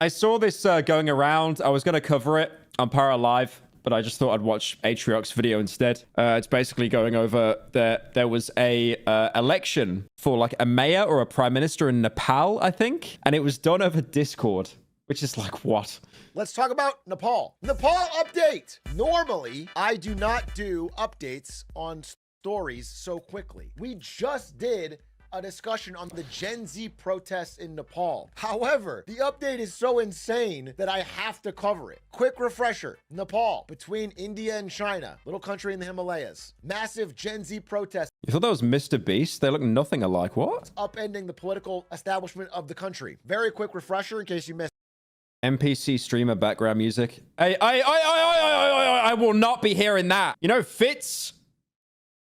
I saw this going around. I was going to cover it on Pyro Live, but I just thought I'd watch Atriox's video instead. It's basically going over there was a election for like a mayor or a prime minister in Nepal, I think. And it was done over Discord, which is like, what? Let's talk about Nepal. Nepal update. Normally, I do not do updates on stories so quickly. We just did a discussion on the Gen Z protests in Nepal. However, the update is so insane that I have to cover it. Quick refresher. Nepal, between India and China, little country in the Himalayas. Massive Gen Z protests. You thought that was Mr. Beast? They look nothing alike. What? Upending the political establishment of the country. Very quick refresher in case you missed. NPC streamer background music. I will not be hearing that. You know, Fitz,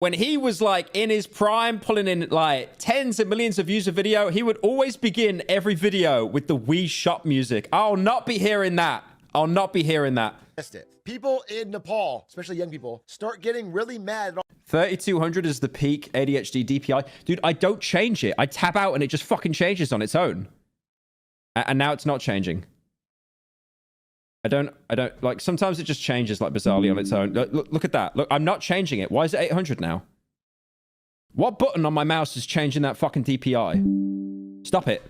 when he was like in his prime, pulling in like tens of millions of views a video, he would always begin every video with the Wii Shop music. I'll not be hearing that. I'll not be hearing that. Missed it. People in Nepal, especially young people, start getting really mad. 3200 is the peak ADHD DPI. Dude, I don't change it. I tap out and it just fucking changes on its own. And now it's not changing. I don't, like, sometimes it just changes, like, bizarrely on its own. Look at that. Look, I'm not changing it. Why is it 800 now? What button on my mouse is changing that fucking DPI? Stop it.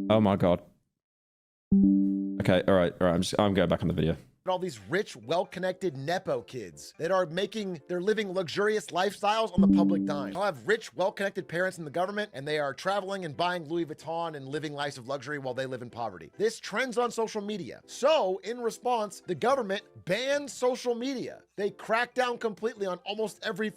Oh my God. Okay, all right. I'm going back on the video. All these rich, well-connected Nepo kids that are they're living luxurious lifestyles on the public dime. I'll have rich, well-connected parents in the government, and they are traveling and buying Louis Vuitton and living lives of luxury while they live in poverty. This trends on social media. So, in response, the government bans social media. They crack down completely on almost every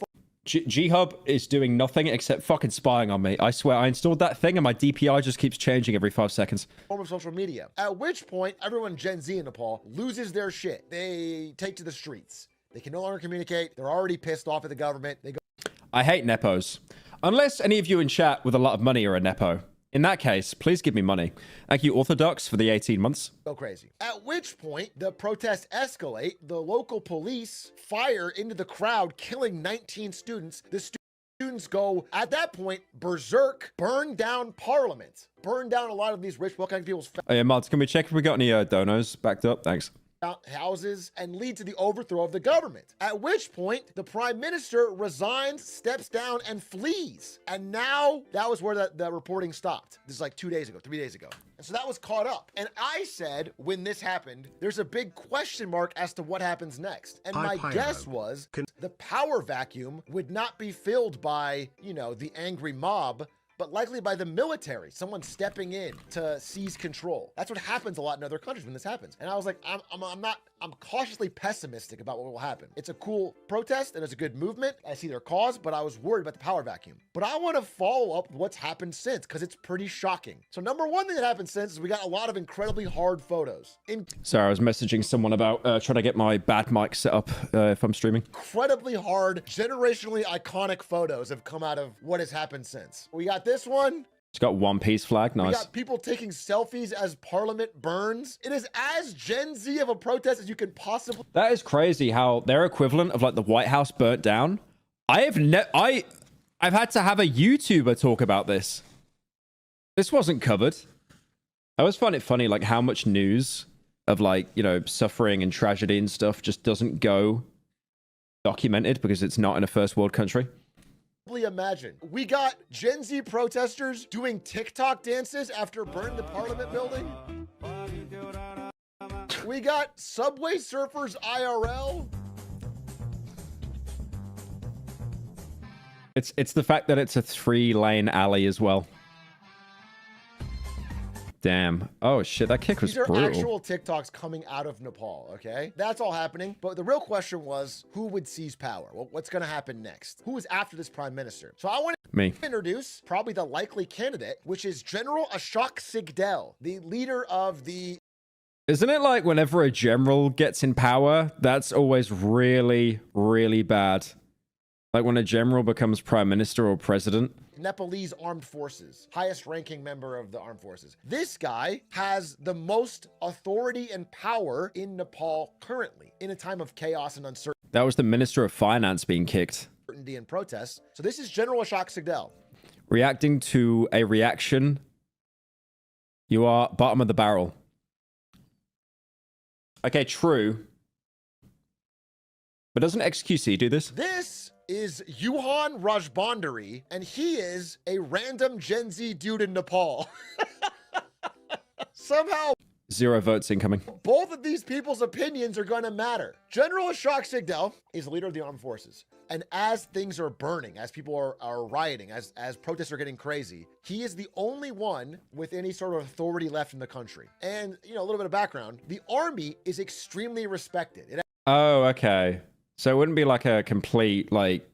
G-Hub is doing nothing except fucking spying on me. I swear, I installed that thing and my DPI just keeps changing every 5 seconds. Form of social media. At which point, everyone Gen Z in Nepal loses their shit. They take to the streets. They can no longer communicate. They're already pissed off at the government. They go. I hate Nepos. Unless any of you in chat with a lot of money are a Nepo. In that case, please give me money. Thank you, Orthodox, for the 18 months. Go crazy. At which point, the protests escalate. The local police fire into the crowd, killing 19 students. The students go, at that point, berserk, burn down parliament, burn down a lot of these rich, well-connected people's Oh yeah, Mods, can we check if we got any donos backed up? Thanks. houses and lead to the overthrow of the government. At which point, the prime minister resigns, steps down, and flees. And now, that was where the reporting stopped. This is like 2 days ago, 3 days ago. And so that was caught up. And I said, when this happened, there's a big question mark as to what happens next. And my guess was the power vacuum would not be filled by, you know, the angry mob, but likely by the military, someone stepping in to seize control. That's what happens a lot in other countries when this happens. And I was like, I'm cautiously pessimistic about what will happen. It's a cool protest and it's a good movement. I see their cause, but I was worried about the power vacuum. But I want to follow up with what's happened since, because it's pretty shocking. So number one thing that happened since is we got a lot of incredibly hard photos. Sorry, I was messaging someone about trying to get my bad mic set up if I'm streaming. Incredibly hard, generationally iconic photos have come out of what has happened since. We got this one. It's got One Piece flag. Nice. We got people taking selfies as Parliament burns. It is as Gen Z of a protest as you can possibly. That is crazy how their equivalent of like the White House burnt down. I've had to have a YouTuber talk about this. This wasn't covered. I always find it funny like how much news of like, you know, suffering and tragedy and stuff just doesn't go documented because it's not in a first world country. Imagine. We got Gen Z protesters doing TikTok dances after burning the Parliament building. We got Subway Surfers IRL. It's the fact that it's a 3-lane alley as well. Damn. Oh shit, that kick was brutal. These are actual TikToks coming out of Nepal, okay? That's all happening. But the real question was, who would seize power? Well, what's going to happen next? Who is after this prime minister? So I want to introduce probably the likely candidate, which is General Ashok Sigdel, the leader of the... Isn't it like whenever a general gets in power, that's always really, really bad? Like when a general becomes prime minister or president? Nepalese armed forces, highest ranking member of the armed forces. This guy has the most authority and power in Nepal currently in a time of chaos and uncertainty. That was the Minister of Finance being kicked. And protests. So this is General Ashok Sigdel. Reacting to a reaction You are bottom of the barrel. Okay, true. But doesn't XQC do this? This is Yuhan Rajbandari, and he is a random Gen Z dude in Nepal. Somehow, 0 votes incoming. both of these people's opinions are going to matter. General Ashok Sigdel is the leader of the armed forces. And as things are burning, as people are rioting, as protests are getting crazy, he is the only one with any sort of authority left in the country. And, you know, a little bit of background, the army is extremely respected. Oh, okay. So it wouldn't be like a complete, like,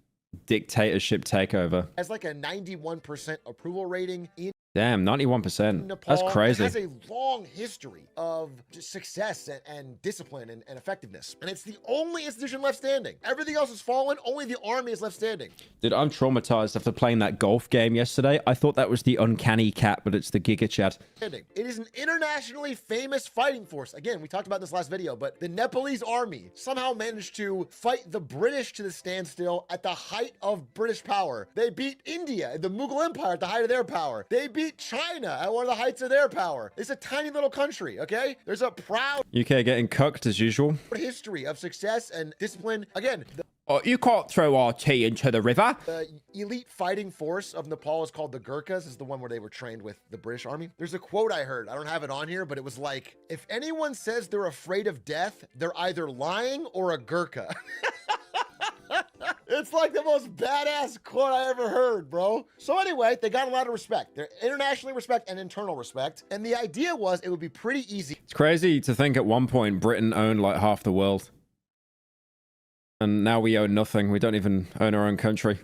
dictatorship takeover. Has like a 91% approval rating in Damn, 91%. Nepal. That's crazy. It has a long history of just success and discipline and effectiveness. And it's the only institution left standing. Everything else has fallen. Only the army is left standing. Dude, I'm traumatized after playing that golf game yesterday. I thought that was the uncanny cat, but it's the Giga Chat. It is an internationally famous fighting force. Again, we talked about this last video, but the Nepalese army somehow managed to fight the British to the standstill at the height of British power. They beat India, the Mughal Empire, at the height of their power. They beat China at one of the heights of their power. It's a tiny little country, okay? There's a proud UK getting cucked as usual. history of success and discipline. Again, Oh, you can't throw our tea into the river. the elite fighting force of Nepal is called the Gurkhas. Is the one where they were trained with the British army. There's a quote I heard. I don't have it on here, but it was like, if anyone says they're afraid of death, they're either lying or a Gurkha. It's like the most badass quote I ever heard, bro. So anyway, they got a lot of respect. They're internationally respect and internal respect. And the idea was it would be pretty easy. It's crazy to think at one point Britain owned like half the world. And now we own nothing. We don't even own our own country.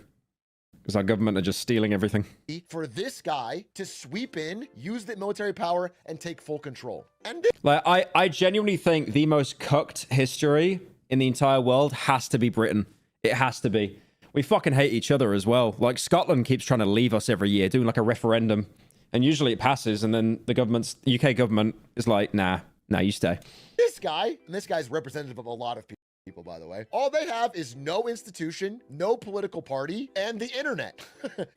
Because our government are just stealing everything. For this guy to sweep in, use the military power, and take full control. And Like, I genuinely think the most cucked history in the entire world has to be Britain. It has to be. We fucking hate each other as well. Like, Scotland keeps trying to leave us every year, doing like a referendum. And usually it passes, and then the UK government is like, nah, you stay. this guy, and this guy's representative of a lot of people, by the way, all they have is no institution, no political party, and the internet.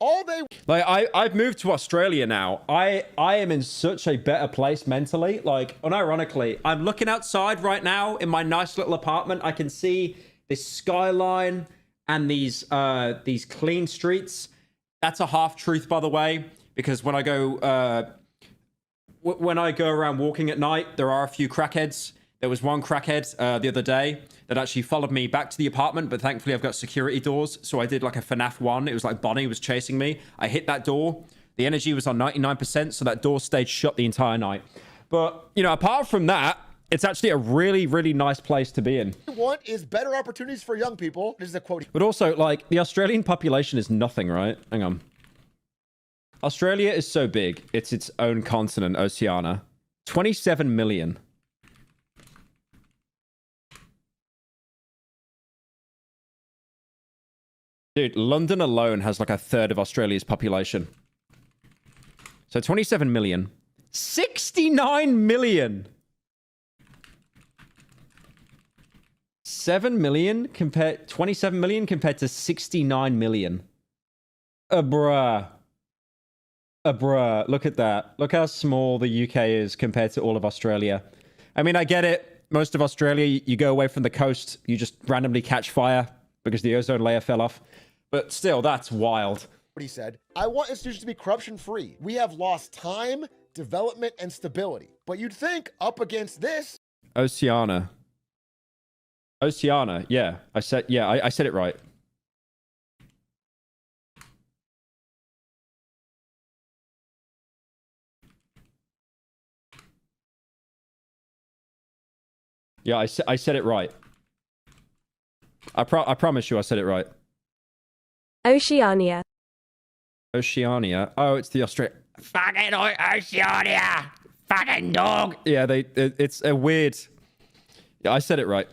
All they Like, I've moved to Australia now. I am in such a better place mentally. Like, unironically, I'm looking outside right now in my nice little apartment. I can see this skyline and these clean streets. That's a half truth, by the way, because when I go around walking at night, there are a few crackheads. There was one crackhead the other day that actually followed me back to the apartment, but thankfully I've got security doors, so I did like a FNAF 1. It was like Bonnie was chasing me. I hit that door. The energy was on 99%, so that door stayed shut the entire night. But, you know, apart from that, it's actually a really, really nice place to be in. want is better opportunities for young people. This is a quote. But also, like, the Australian population is nothing, right? Hang on. Australia is so big. It's its own continent, Oceania. 27 million. Dude, London alone has like a third of Australia's population. So 27 million. 69 million! 27 million compared to 69 million. Bruh. Bruh. Look at that. Look how small the UK is compared to all of Australia. I mean, I get it. Most of Australia, you go away from the coast, you just randomly catch fire because the ozone layer fell off. But still, that's wild. What he said, I want institutions to be corruption free. We have lost time, development, and stability. But you'd think up against this. Oceania, yeah. I said it right. Yeah, I said it right. I promise you I said it right. Oceania. Oceania. Oh, it's the Australia. Fucking Oceania! Fucking dog! Yeah, it's a weird... Yeah, I said it right.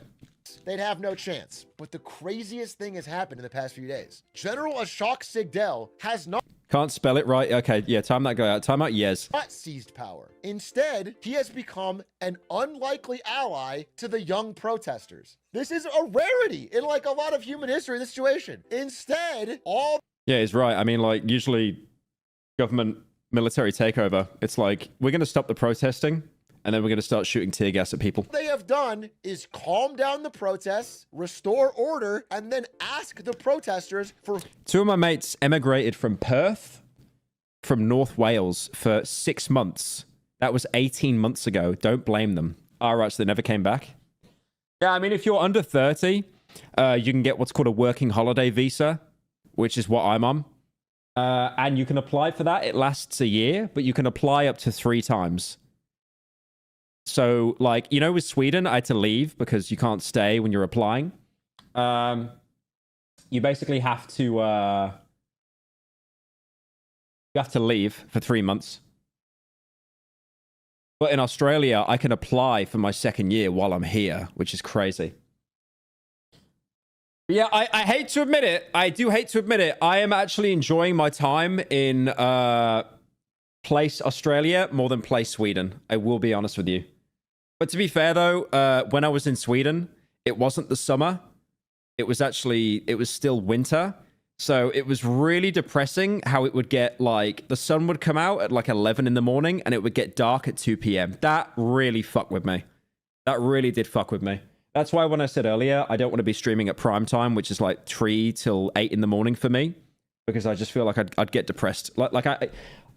They'd have no chance. But the craziest thing has happened in the past few days. General Ashok Sigdel has not Can't spell it right. Okay, yeah, time that guy out. Time out, yes. seized power. Instead, he has become an unlikely ally to the young protesters. This is a rarity in like a lot of human history, this situation. Instead, all Yeah, he's right. I mean, like, usually government military takeover. It's like, we're going to stop the protesting, and then we're going to start shooting tear gas at people. What they have done is calm down the protests, restore order, and then ask the protesters for... Two of my mates emigrated from Perth, from North Wales, for 6 months. That was 18 months ago. Don't blame them. All right, so they never came back. Yeah, I mean, if you're under 30, you can get what's called a working holiday visa, which is what I'm on. And you can apply for that. It lasts a year, but you can apply up to 3 times. So, like, you know, with Sweden, I had to leave because you can't stay when you're applying. You basically have to... you have to leave for 3 months. But in Australia, I can apply for my 2nd year while I'm here, which is crazy. Yeah, I hate to admit it. I do hate to admit it. I am actually enjoying my time in place Australia more than place Sweden. I will be honest with you. But to be fair, though, when I was in Sweden, it wasn't the summer. It was still winter. So it was really depressing how it would get, like, the sun would come out at like 11 in the morning and it would get dark at 2 p.m. That really fucked with me. That really did fuck with me. That's why when I said earlier, I don't want to be streaming at prime time, which is like 3 till 8 in the morning for me, because I just feel like I'd get depressed.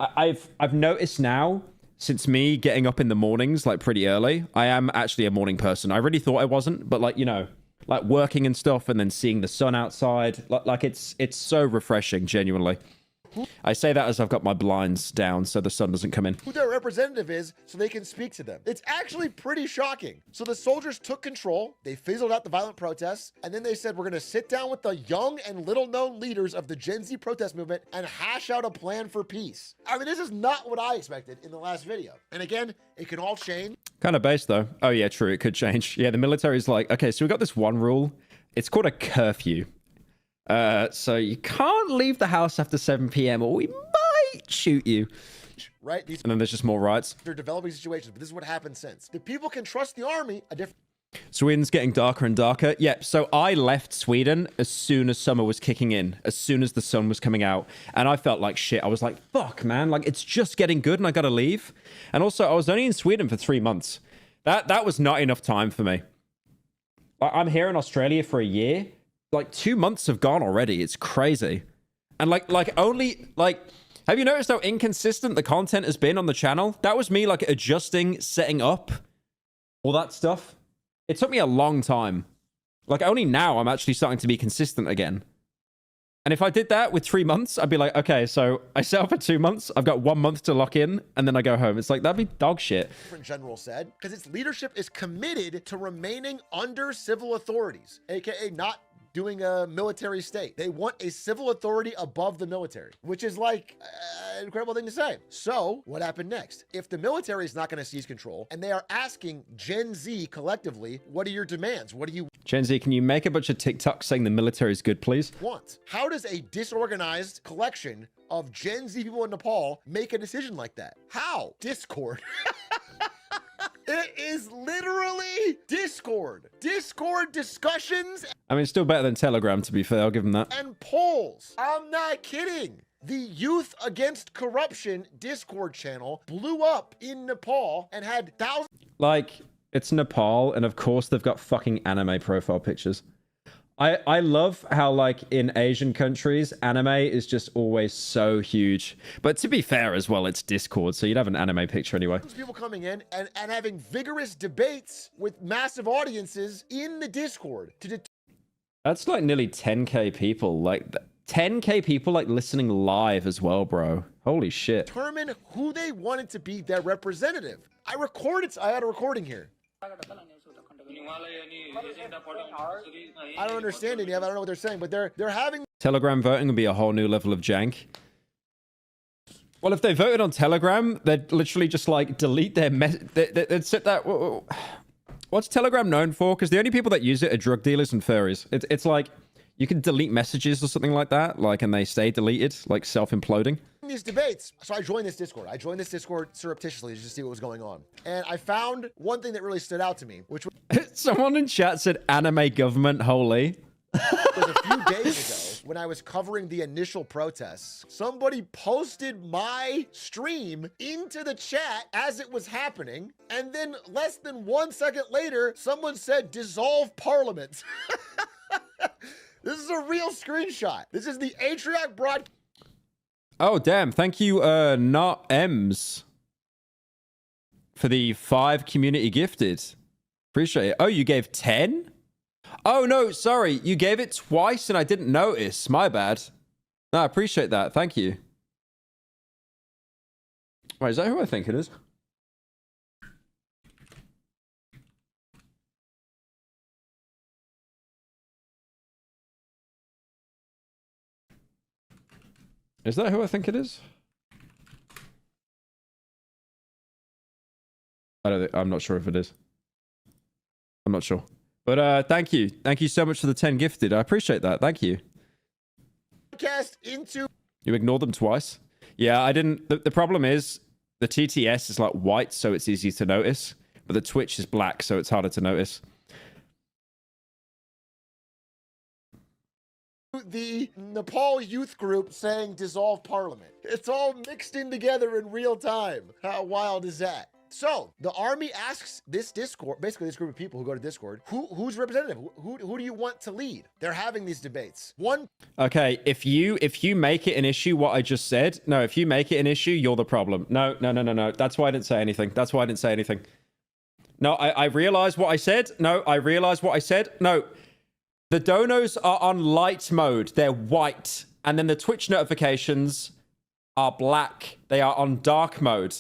I've noticed now, since me getting up in the mornings, like pretty early, I am actually a morning person. I really thought I wasn't, but like, you know, like working and stuff and then seeing the sun outside, like it's so refreshing, genuinely. I say that as I've got my blinds down so the sun doesn't come in. Who their representative is so they can speak to them. It's actually pretty shocking. So the soldiers took control, they fizzled out the violent protests, and then they said, we're gonna sit down with the young and little known leaders of the Gen Z protest movement and hash out a plan for peace. I mean, this is not what I expected in the last video. And again, it can all change. Kind of based though. Oh yeah, true, it could change. Yeah, the military's like, okay, so we got this one rule. It's called a curfew. So you can't leave the house after 7 p.m. or we might shoot you. Right? And then there's just more riots. They're developing situations, but this is what happened since. The people can trust the army a different... Sweden's getting darker and darker. Yeah, so I left Sweden as soon as summer was kicking in, as soon as the sun was coming out. And I felt like shit. I was like, fuck, man. Like, it's just getting good and I gotta leave. And also, I was only in Sweden for 3 months. That was not enough time for me. I'm here in Australia for a year. Like 2 months have gone already. It's crazy. And like have you noticed how inconsistent the content has been on the channel? That was me like adjusting, setting up, all that stuff. It took me a long time. Like only now I'm actually starting to be consistent again. And if I did that with 3 months, I'd be like, okay, so I set up for 2 months. I've got 1 month to lock in and then I go home. It's like, that'd be dog shit. General said, because its leadership is committed to remaining under civil authorities, aka not doing a military state. They want a civil authority above the military, which is like an incredible thing to say. So what happened next? If the military is not going to seize control and they are asking Gen Z collectively, what are your demands? What do you Gen Z, can you make a bunch of TikToks saying the military is good, please? want? How does a disorganized collection of Gen Z people in Nepal make a decision like that? How? Discord. It is literally Discord. Discord discussions. I mean, it's still better than Telegram, to be fair. I'll give them that. And polls. I'm not kidding. The Youth Against Corruption Discord channel blew up in Nepal and had thousands. Like, it's Nepal, and of course they've got fucking anime profile pictures. I love how, like, in Asian countries, anime is just always so huge. But to be fair as well, it's Discord, so you'd have an anime picture anyway. People coming in and having vigorous debates with massive audiences in the Discord. That's like nearly 10k people. Like, 10k people, like, listening live as well, bro. Holy shit. Determine who they wanted to be their representative. I had a recording here. I don't understand it, Nev. I don't know what they're saying, but they're having Telegram voting would be a whole new level of jank. Well, if they voted on Telegram, they'd literally just like delete their they'd set that. What's Telegram known for? Because the only people that use it are drug dealers and furries. It's like you can delete messages or something like that, like, and they stay deleted, like self-imploding. These debates. So I joined this Discord. I joined this Discord surreptitiously just to see what was going on. And I found one thing that really stood out to me, which was someone in chat said anime government holy. a few days ago. when I was covering the initial protests, somebody posted my stream into the chat as it was happening. And then less than 1 second later, someone said, dissolve parliament. This is a real screenshot. This is the Atriac broadcast. Oh, damn. Thank you, Not M's, for the 5 community gifted. Appreciate it. Oh, you gave 10? Oh, no, sorry. You gave it twice and I didn't notice. My bad. No, I appreciate that. Thank you. Wait, is that who I think it is? Is that who I think it is? I'm not sure if it is. I'm not sure. But thank you. Thank you so much for the 10 gifted. I appreciate that. Thank you. Into You ignored them twice? Yeah, I didn't. The problem is the TTS is like white, so it's easy to notice. But the Twitch is black, so it's harder to notice. the Nepal youth group saying dissolve parliament. It's all mixed in together in real time. How wild is that? So the army asks this Discord, basically this group of people who go to Discord, who's representative? Who do you want to lead? They're having these debates. Okay, if you make it an issue, what I just said, no, if you make it an issue, you're the problem. No. That's why I didn't say anything. That's why I didn't say anything. No, I realized what I said. No, I realized what I said. No, the donos are on light mode. They're white. And then the Twitch notifications are black. They are on dark mode.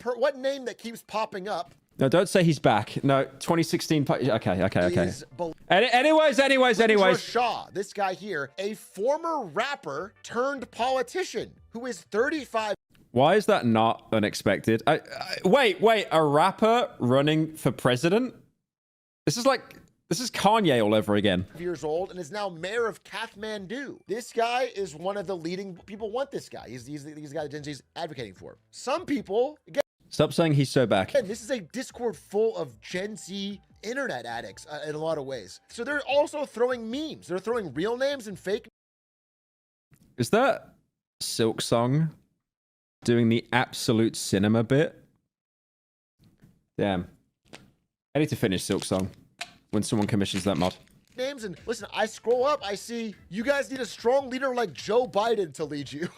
What name that keeps popping up? No, don't say he's back. No, 2016. Okay. Anyways. Shah, this guy here, a former rapper turned politician who is 35. Why is that not unexpected? Wait, a rapper running for president? This is Kanye all over again. Years old and is now mayor of Kathmandu. This guy is one of the leading people want this guy. He's the guy that Gen Z is advocating for. Some people, again, stop saying he's so back. this is a Discord full of Gen Z internet addicts in a lot of ways. So they're also throwing memes. They're throwing real names and fake. Is that Silk Song doing the absolute cinema bit? Damn. I need to finish Silk Song when someone commissions that mod. Names and listen, I scroll up, I see you guys need a strong leader like Joe Biden to lead you.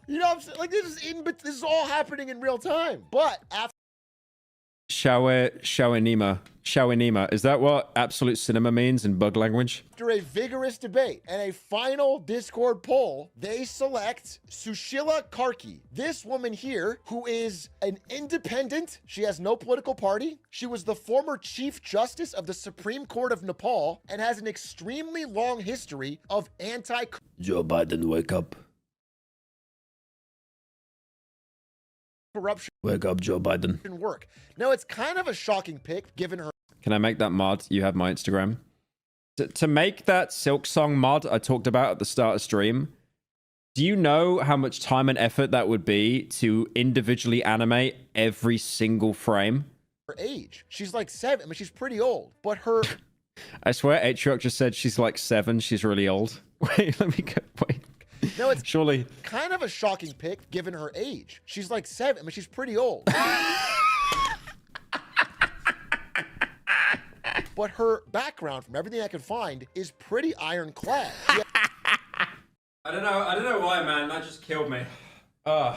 You know what I'm saying? Like this is all happening in real time. But after Shawenima. Is that what absolute cinema means in bug language? After a vigorous debate and a final Discord poll, they select Sushila Karki. This woman here, who is an independent, she has no political party. She was the former Chief Justice of the Supreme Court of Nepal and has an extremely long history of Joe Biden, wake up. corruption. Wake up, Joe Biden. Work. Now, it's kind of a shocking pick given her. Can I make that mod? You have my Instagram. To make that Silk Song mod I talked about at the start of stream, do you know how much time and effort that would be to individually animate every single frame? Her age. She's like 7. I mean, she's pretty old, but her. I swear, Atriarch just said she's like 7. She's really old. Wait, let me go. Wait. No, it's surely kind of a shocking pick given her age. She's like 7. I mean, she's pretty old. But her background, from everything I can find, is pretty ironclad. I don't know why, man. That just killed me. No,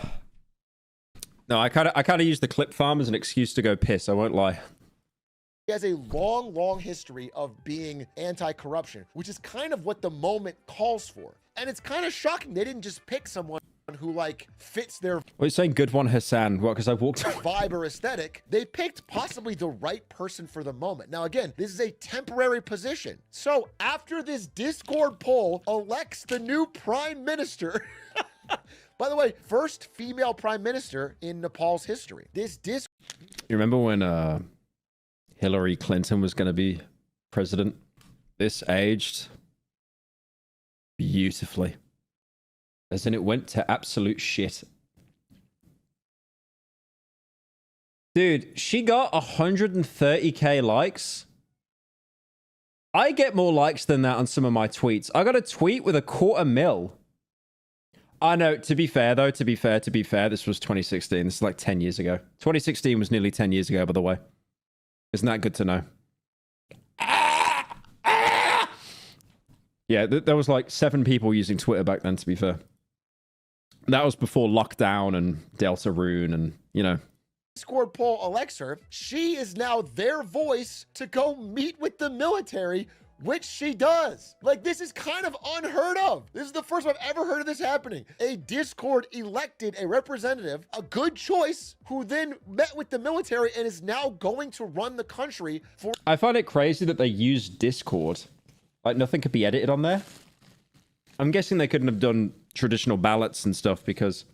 I kind of use the clip farm as an excuse to go piss. I won't lie. He has a long history of being anti-corruption, which is kind of what the moment calls for. And it's kind of shocking they didn't just pick someone who like fits their What are you saying, good one, Hassan? What, because I walked vibe or aesthetic. They picked possibly the right person for the moment. Now, again, this is a temporary position. So after this Discord poll elects the new prime minister, by the way, first female prime minister in Nepal's history. You remember when Hillary Clinton was going to be president? This aged beautifully. As in, it went to absolute shit. Dude, she got 130k likes I get more likes than that on some of my tweets. I got a tweet with 250,000. I know, to be fair, though, to be fair, this was 2016. This is like 10 years ago. 2016 was nearly 10 years ago, by the way. Isn't that good to know? Yeah, there was like 7 people using Twitter back then, to be fair. That was before lockdown and Deltarune and, you know. Discord poll elects her. She is now their voice to go meet with the military, which she does. Like, this is kind of unheard of. This is the first time I've ever heard of this happening. A Discord elected a representative, a good choice, who then met with the military and is now going to run the country for... I find it crazy that they use Discord. Like, nothing could be edited on there. I'm guessing they couldn't have done traditional ballots and stuff because,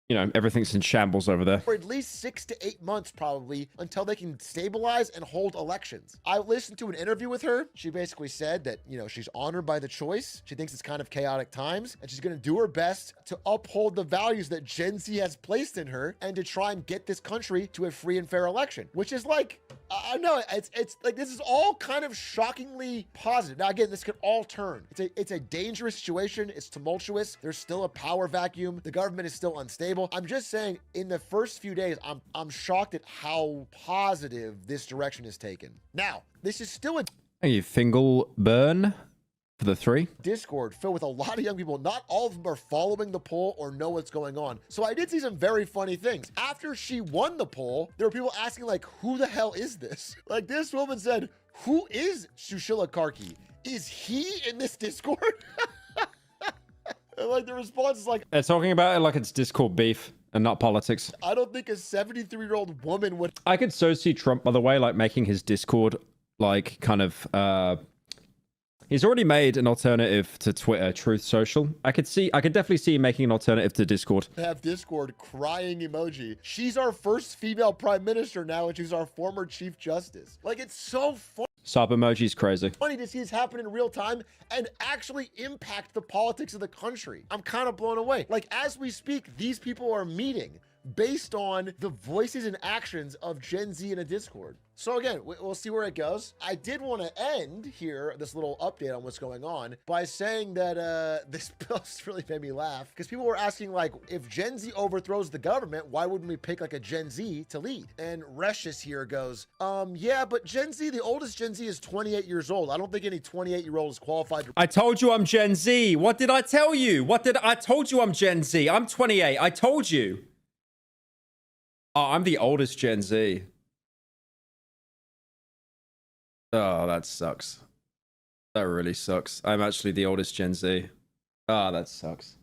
you know, everything's in shambles over there. For at least 6 to 8 months, probably, until they can stabilize and hold elections. I listened to an interview with her. She basically said that, you know, she's honored by the choice. She thinks it's kind of chaotic times, and she's going to do her best to uphold the values that Gen Z has placed in her and to try and get this country to a free and fair election, which is like, I know it's like, this is all kind of shockingly positive. Now, again, this could all turn. It's a dangerous situation. It's tumultuous. There's still a power vacuum. The government is still unstable. I'm just saying, in the first few days, I'm shocked at how positive this direction is taken. Now, this is still a Thank you, Fingal Burn, for the 3. Discord filled with a lot of young people. Not all of them are following the poll or know what's going on. So I did see some very funny things. After she won the poll, there were people asking, like, who the hell is this? Like, this woman said, who is Shushila Karki? Is he in this Discord? And, like, the response is like, They're talking about it like it's Discord beef and not politics. I don't think a 73-year-old woman would... I could so see Trump, by the way, like making his Discord, like, kind of, he's already made an alternative to Twitter, Truth Social. I could definitely see him making an alternative to Discord. Have Discord crying emoji. She's our first female prime minister now, and she's our former chief justice. Like, it's so fun. Sub emoji's crazy. Funny to see this happen in real time and actually impact the politics of the country. I'm kind of blown away. Like, as we speak, these people are meeting based on the voices and actions of Gen Z in a Discord. So again, we'll see where it goes. I did want to end here, this little update on what's going on, by saying that this post really made me laugh because people were asking, like, if Gen Z overthrows the government, why wouldn't we pick like a Gen Z to lead? And Reshis here goes, yeah, but Gen Z, the oldest Gen Z is 28 years old. I don't think any 28-year-old is qualified to... I told you I'm Gen Z. What did I tell you? I told you I'm Gen Z. I'm 28. I told you. Oh, I'm the oldest Gen Z. Oh, that sucks. That really sucks. I'm actually the oldest Gen Z. Oh, that sucks.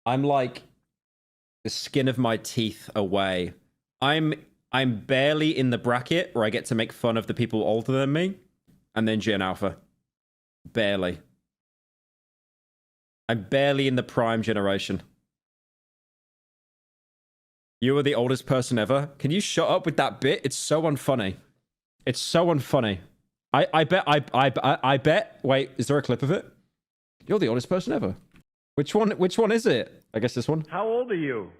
I'm like the skin of my teeth away. I'm barely in the bracket where I get to make fun of the people older than me, and then Gen Alpha. Barely. I'm barely in the prime generation. You are the oldest person ever. Can you shut up with that bit? It's so unfunny. It's so unfunny. I bet. Wait, is there a clip of it? You're the oldest person ever. Which one is it? I guess this one. How old are you?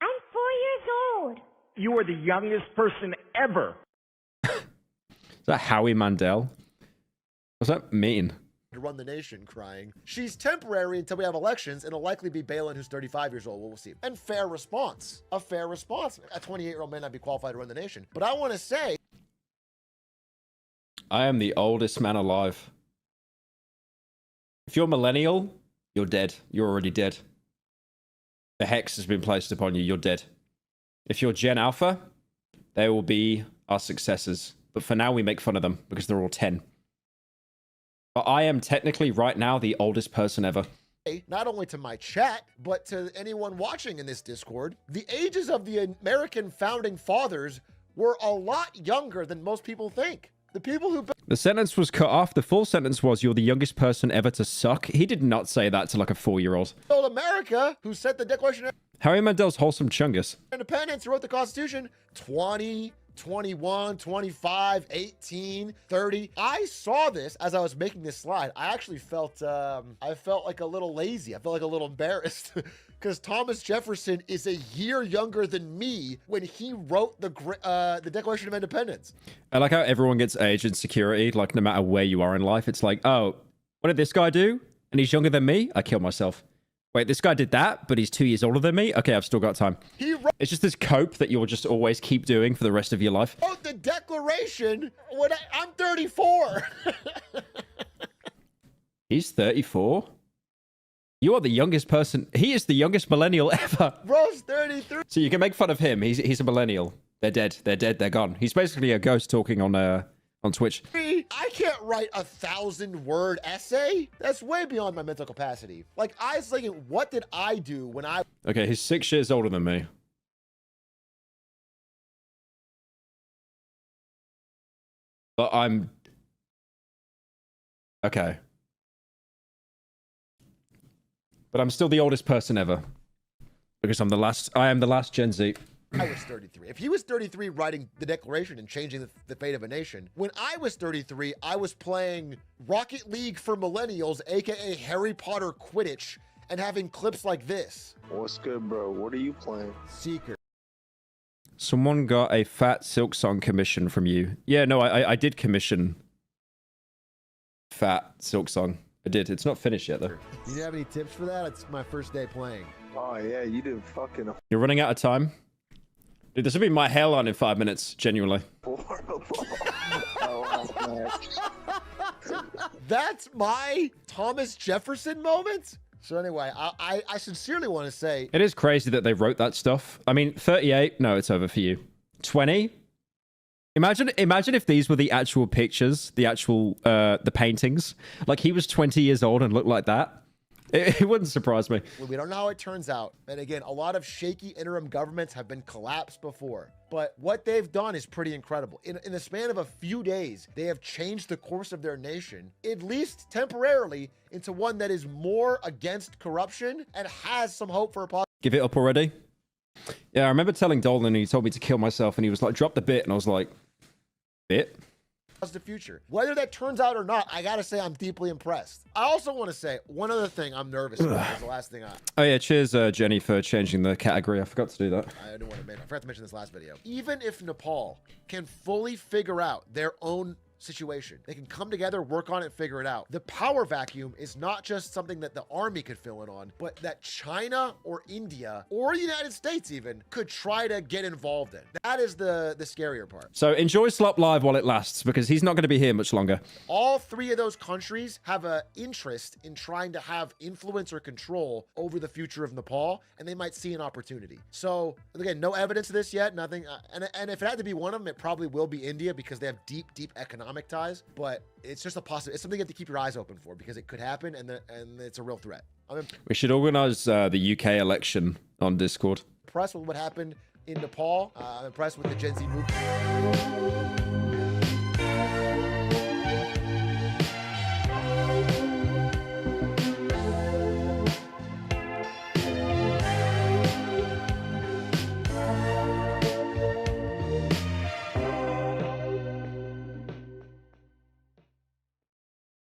I'm 4 years old. You are the youngest person ever. Is that Howie Mandel? What's that mean? To run the nation, crying. She's temporary until we have elections, and it'll likely be Balin, who's 35 years old. We'll see. And fair response. A fair response. A 28-year-old may not be qualified to run the nation. But I want to say... I am the oldest man alive. If you're millennial, you're dead. You're already dead. The hex has been placed upon you. You're dead. If you're Gen Alpha, they will be our successors. But for now, we make fun of them because they're all 10. But I am technically right now the oldest person ever. Not only to my chat, but to anyone watching in this Discord, the ages of the American founding fathers were a lot younger than most people think. The people who... The sentence was cut off. The full sentence was, you're the youngest person ever to suck. He did not say that to like a 4-year-old. built America, who set the Declaration of Harry Mandel's wholesome chungus. Independence, who wrote the Constitution, 20, 21, 25, 18, 30. I saw this as I was making this slide. I actually felt, I felt like a little lazy. I felt like a little embarrassed because Thomas Jefferson is a year younger than me when he wrote the Declaration of Independence. I like how everyone gets age insecurity, like no matter where you are in life. It's like, oh, what did this guy do? And he's younger than me? I killed myself. Wait, this guy did that, but he's 2 years older than me? Okay, I've still got time. It's just this cope that you'll just always keep doing for the rest of your life. Oh, the Declaration when I'm 34. He's 34? You are the youngest person. He is the youngest millennial ever. Bro's 33. So you can make fun of him. He's a millennial. They're dead. They're dead. They're gone. He's basically a ghost talking on Twitch. I can't write a 1,000-word essay. That's way beyond my mental capacity. Like, I was thinking, what did I do when I... Okay, he's 6 years older than me. But I'm... Okay. But I'm still the oldest person ever. Because I am the last Gen Z. I was 33. If he was 33 writing the Declaration and changing the fate of a nation, when I was 33, I was playing Rocket League for Millennials, aka Harry Potter Quidditch, and having clips like this. What's good, bro? What are you playing? Seeker. Someone got a fat Silk Song commission from you. Yeah, no, I did commission fat Silk Song. I did. It's not finished yet, though. Do you have any tips for that? It's my first day playing. Oh, yeah, you did fucking You're running out of time? Dude, this will be my hairline in 5 minutes, genuinely. horrible. That's my Thomas Jefferson moment? So anyway, I sincerely want to say... It is crazy that they wrote that stuff. I mean, 38, no, it's over for you. 20? Imagine if these were the actual pictures, the actual, the paintings. Like, he was 20 years old and looked like that. It wouldn't surprise me. We don't know how it turns out. And again, a lot of shaky interim governments have been collapsed before. But what they've done is pretty incredible. In the span of a few days, they have changed the course of their nation, at least temporarily, into one that is more against corruption and has some hope for a positive. Give it up already? Yeah, I remember telling Dolan and he told me to kill myself and he was like, drop the bit. And I was like, bit? Future. Whether that turns out or not, I gotta say I'm deeply impressed. I also want to say one other thing I'm nervous about. Is the last thing Oh yeah, cheers Jenny for changing the category. I forgot to do that. I didn't want to I forgot to mention this last video. Even if Nepal can fully figure out their own situation, they can come together, work on it, figure it out. The power vacuum is not just something that the army could fill in on, but that China or India or the United States even could try to get involved in. That is the scarier part. So enjoy Slop Live while it lasts, because he's not going to be here much longer. All three of those countries have an interest in trying to have influence or control over the future of Nepal, and they might see an opportunity. So again, no evidence of this yet, nothing. And if it had to be one of them, it probably will be India because they have deep economic ties, but it's just a possibility. It's something you have to keep your eyes open for because it could happen, and it's a real threat. I'm We should organize the UK election on Discord. impressed with what happened in Nepal. I'm impressed with the Gen Z movement.